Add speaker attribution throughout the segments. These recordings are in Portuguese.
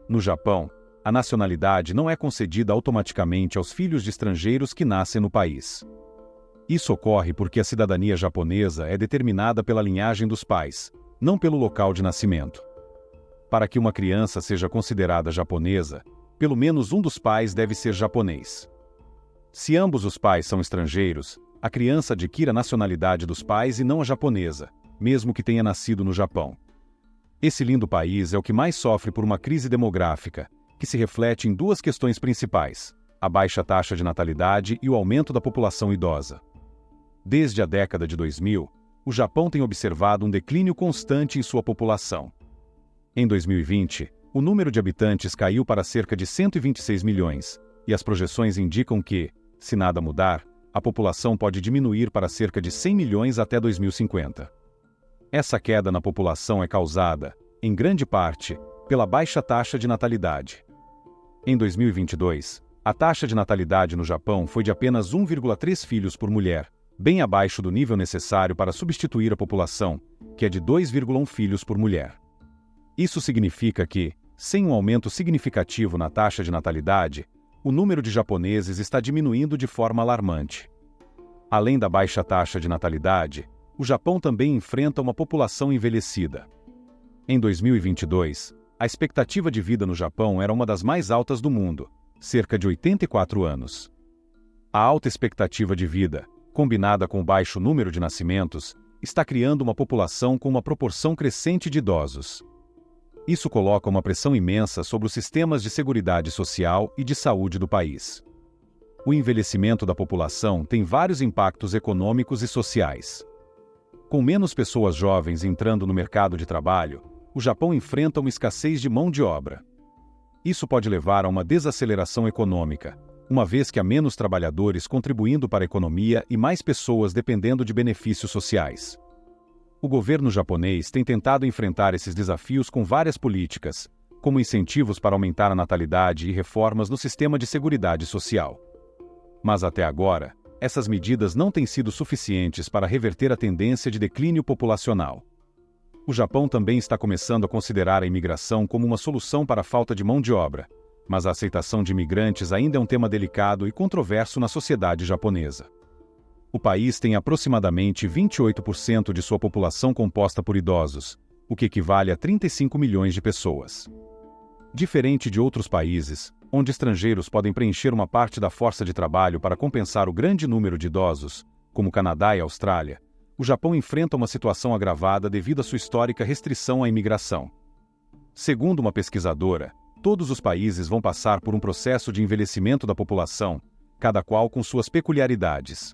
Speaker 1: No Japão, a nacionalidade não é concedida automaticamente aos filhos de estrangeiros que nascem no país. Isso ocorre porque a cidadania japonesa é determinada pela linhagem dos pais, não pelo local de nascimento. Para que uma criança seja considerada japonesa, pelo menos um dos pais deve ser japonês. Se ambos os pais são estrangeiros, a criança adquire a nacionalidade dos pais e não a japonesa, mesmo que tenha nascido no Japão. Esse lindo país é o que mais sofre por uma crise demográfica, que se reflete em duas questões principais: a baixa taxa de natalidade e o aumento da população idosa. Desde a década de 2000, o Japão tem observado um declínio constante em sua população. Em 2020, o número de habitantes caiu para cerca de 126 milhões, e as projeções indicam que, se nada mudar, a população pode diminuir para cerca de 100 milhões até 2050. Essa queda na população é causada, em grande parte, pela baixa taxa de natalidade. Em 2022, a taxa de natalidade no Japão foi de apenas 1,3 filhos por mulher, bem abaixo do nível necessário para substituir a população, que é de 2,1 filhos por mulher. Isso significa que, sem um aumento significativo na taxa de natalidade, o número de japoneses está diminuindo de forma alarmante. Além da baixa taxa de natalidade, o Japão também enfrenta uma população envelhecida. Em 2022, a expectativa de vida no Japão era uma das mais altas do mundo, cerca de 84 anos. A alta expectativa de vida, combinada com o baixo número de nascimentos, está criando uma população com uma proporção crescente de idosos. Isso coloca uma pressão imensa sobre os sistemas de seguridade social e de saúde do país. O envelhecimento da população tem vários impactos econômicos e sociais. Com menos pessoas jovens entrando no mercado de trabalho, o Japão enfrenta uma escassez de mão de obra. Isso pode levar a uma desaceleração econômica, uma vez que há menos trabalhadores contribuindo para a economia e mais pessoas dependendo de benefícios sociais. O governo japonês tem tentado enfrentar esses desafios com várias políticas, como incentivos para aumentar a natalidade e reformas no sistema de seguridade social. Mas até agora, essas medidas não têm sido suficientes para reverter a tendência de declínio populacional. O Japão também está começando a considerar a imigração como uma solução para a falta de mão de obra, mas a aceitação de imigrantes ainda é um tema delicado e controverso na sociedade japonesa. O país tem aproximadamente 28% de sua população composta por idosos, o que equivale a 35 milhões de pessoas. Diferente de outros países, onde estrangeiros podem preencher uma parte da força de trabalho para compensar o grande número de idosos, como Canadá e Austrália, o Japão enfrenta uma situação agravada devido à sua histórica restrição à imigração. Segundo uma pesquisadora, todos os países vão passar por um processo de envelhecimento da população, cada qual com suas peculiaridades.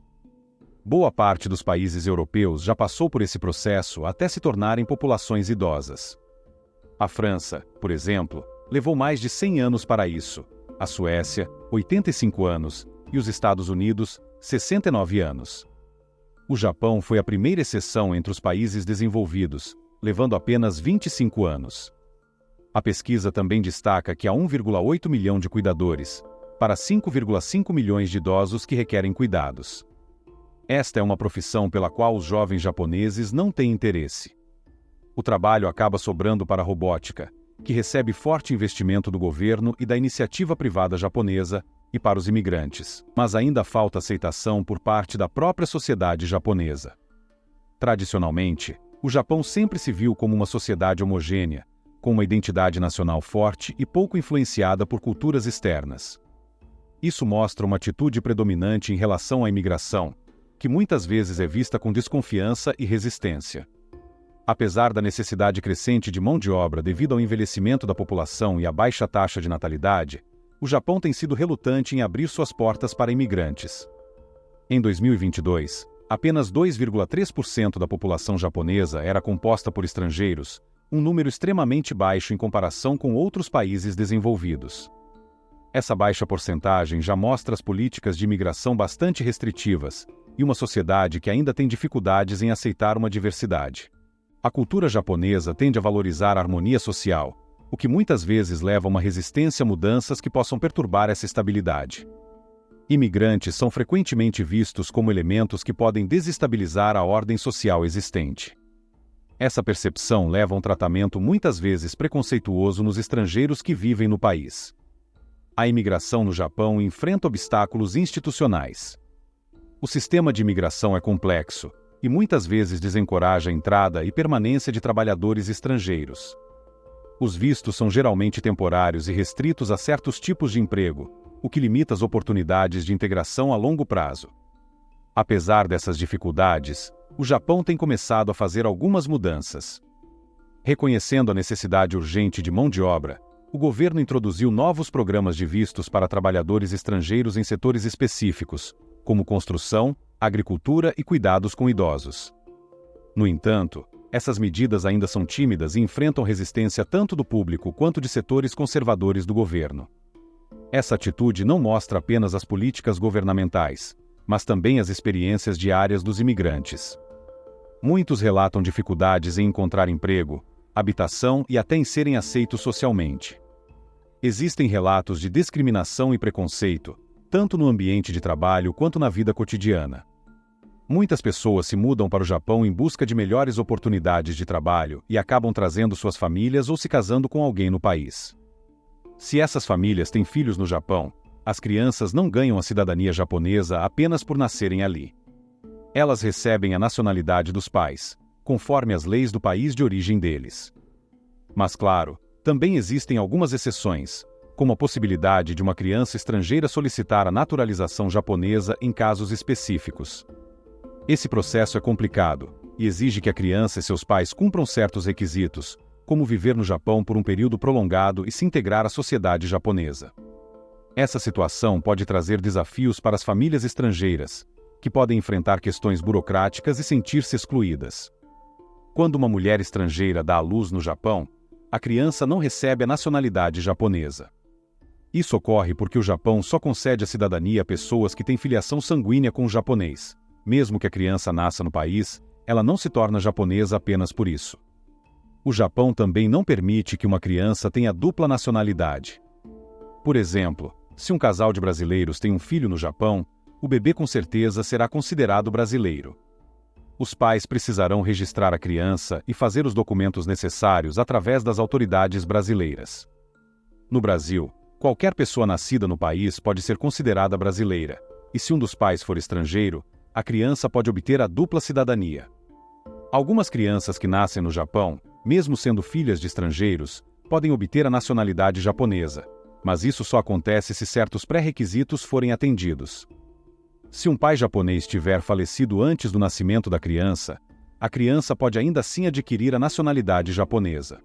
Speaker 1: Boa parte dos países europeus já passou por esse processo até se tornarem populações idosas. A França, por exemplo, levou mais de 100 anos para isso, a Suécia, 85 anos, e os Estados Unidos, 69 anos. O Japão foi a primeira exceção entre os países desenvolvidos, levando apenas 25 anos. A pesquisa também destaca que há 1,8 milhão de cuidadores, para 5,5 milhões de idosos que requerem cuidados. Esta é uma profissão pela qual os jovens japoneses não têm interesse. O trabalho acaba sobrando para a robótica, que recebe forte investimento do governo e da iniciativa privada japonesa, e para os imigrantes, mas ainda falta aceitação por parte da própria sociedade japonesa. Tradicionalmente, o Japão sempre se viu como uma sociedade homogênea, com uma identidade nacional forte e pouco influenciada por culturas externas. Isso mostra uma atitude predominante em relação à imigração, que muitas vezes é vista com desconfiança e resistência. Apesar da necessidade crescente de mão de obra devido ao envelhecimento da população e à baixa taxa de natalidade, o Japão tem sido relutante em abrir suas portas para imigrantes. Em 2022, apenas 2,3% da população japonesa era composta por estrangeiros, um número extremamente baixo em comparação com outros países desenvolvidos. Essa baixa porcentagem já mostra as políticas de imigração bastante restritivas e uma sociedade que ainda tem dificuldades em aceitar uma diversidade. A cultura japonesa tende a valorizar a harmonia social, o que muitas vezes leva a uma resistência a mudanças que possam perturbar essa estabilidade. Imigrantes são frequentemente vistos como elementos que podem desestabilizar a ordem social existente. Essa percepção leva a um tratamento muitas vezes preconceituoso nos estrangeiros que vivem no país. A imigração no Japão enfrenta obstáculos institucionais. O sistema de imigração é complexo e muitas vezes desencoraja a entrada e permanência de trabalhadores estrangeiros. Os vistos são geralmente temporários e restritos a certos tipos de emprego, o que limita as oportunidades de integração a longo prazo. Apesar dessas dificuldades, o Japão tem começado a fazer algumas mudanças. Reconhecendo a necessidade urgente de mão de obra, o governo introduziu novos programas de vistos para trabalhadores estrangeiros em setores específicos, como construção, agricultura e cuidados com idosos. No entanto, essas medidas ainda são tímidas e enfrentam resistência tanto do público quanto de setores conservadores do governo. Essa atitude não mostra apenas as políticas governamentais, mas também as experiências diárias dos imigrantes. Muitos relatam dificuldades em encontrar emprego, habitação e até em serem aceitos socialmente. Existem relatos de discriminação e preconceito, tanto no ambiente de trabalho quanto na vida cotidiana. Muitas pessoas se mudam para o Japão em busca de melhores oportunidades de trabalho e acabam trazendo suas famílias ou se casando com alguém no país. Se essas famílias têm filhos no Japão, as crianças não ganham a cidadania japonesa apenas por nascerem ali. Elas recebem a nacionalidade dos pais, conforme as leis do país de origem deles. Mas claro, também existem algumas exceções, como a possibilidade de uma criança estrangeira solicitar a naturalização japonesa em casos específicos. Esse processo é complicado e exige que a criança e seus pais cumpram certos requisitos, como viver no Japão por um período prolongado e se integrar à sociedade japonesa. Essa situação pode trazer desafios para as famílias estrangeiras, que podem enfrentar questões burocráticas e sentir-se excluídas. Quando uma mulher estrangeira dá à luz no Japão, a criança não recebe a nacionalidade japonesa. Isso ocorre porque o Japão só concede a cidadania a pessoas que têm filiação sanguínea com o japonês. Mesmo que a criança nasça no país, ela não se torna japonesa apenas por isso. O Japão também não permite que uma criança tenha dupla nacionalidade. Por exemplo, se um casal de brasileiros tem um filho no Japão, o bebê com certeza será considerado brasileiro. Os pais precisarão registrar a criança e fazer os documentos necessários através das autoridades brasileiras. No Brasil, qualquer pessoa nascida no país pode ser considerada brasileira, e se um dos pais for estrangeiro, a criança pode obter a dupla cidadania. Algumas crianças que nascem no Japão, mesmo sendo filhas de estrangeiros, podem obter a nacionalidade japonesa, mas isso só acontece se certos pré-requisitos forem atendidos. Se um pai japonês tiver falecido antes do nascimento da criança, a criança pode ainda assim adquirir a nacionalidade japonesa.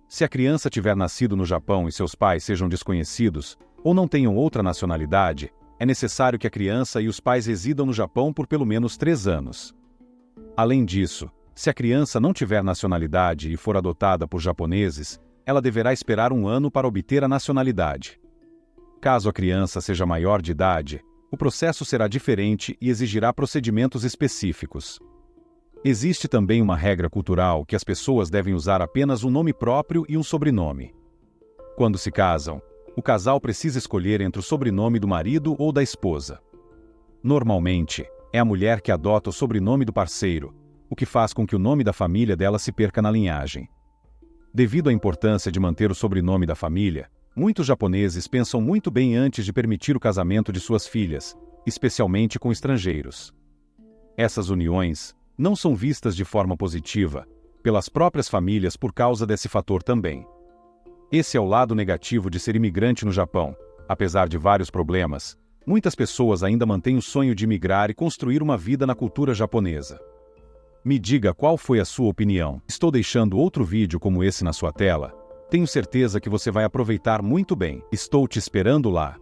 Speaker 1: Se a criança tiver nascido no Japão e seus pais sejam desconhecidos, ou não tenham outra nacionalidade, é necessário que a criança e os pais residam no Japão por pelo menos 3 anos. Além disso, se a criança não tiver nacionalidade e for adotada por japoneses, ela deverá esperar 1 ano para obter a nacionalidade. Caso a criança seja maior de idade, o processo será diferente e exigirá procedimentos específicos. Existe também uma regra cultural que as pessoas devem usar apenas um nome próprio e um sobrenome. Quando se casam, o casal precisa escolher entre o sobrenome do marido ou da esposa. Normalmente, é a mulher que adota o sobrenome do parceiro, o que faz com que o nome da família dela se perca na linhagem. Devido à importância de manter o sobrenome da família, muitos japoneses pensam muito bem antes de permitir o casamento de suas filhas, especialmente com estrangeiros. Essas uniões não são vistas de forma positiva pelas próprias famílias por causa desse fator também. Esse é o lado negativo de ser imigrante no Japão. Apesar de vários problemas, muitas pessoas ainda mantêm o sonho de imigrar e construir uma vida na cultura japonesa. Me diga qual foi a sua opinião. Estou deixando outro vídeo como esse na sua tela. Tenho certeza que você vai aproveitar muito bem. Estou te esperando lá.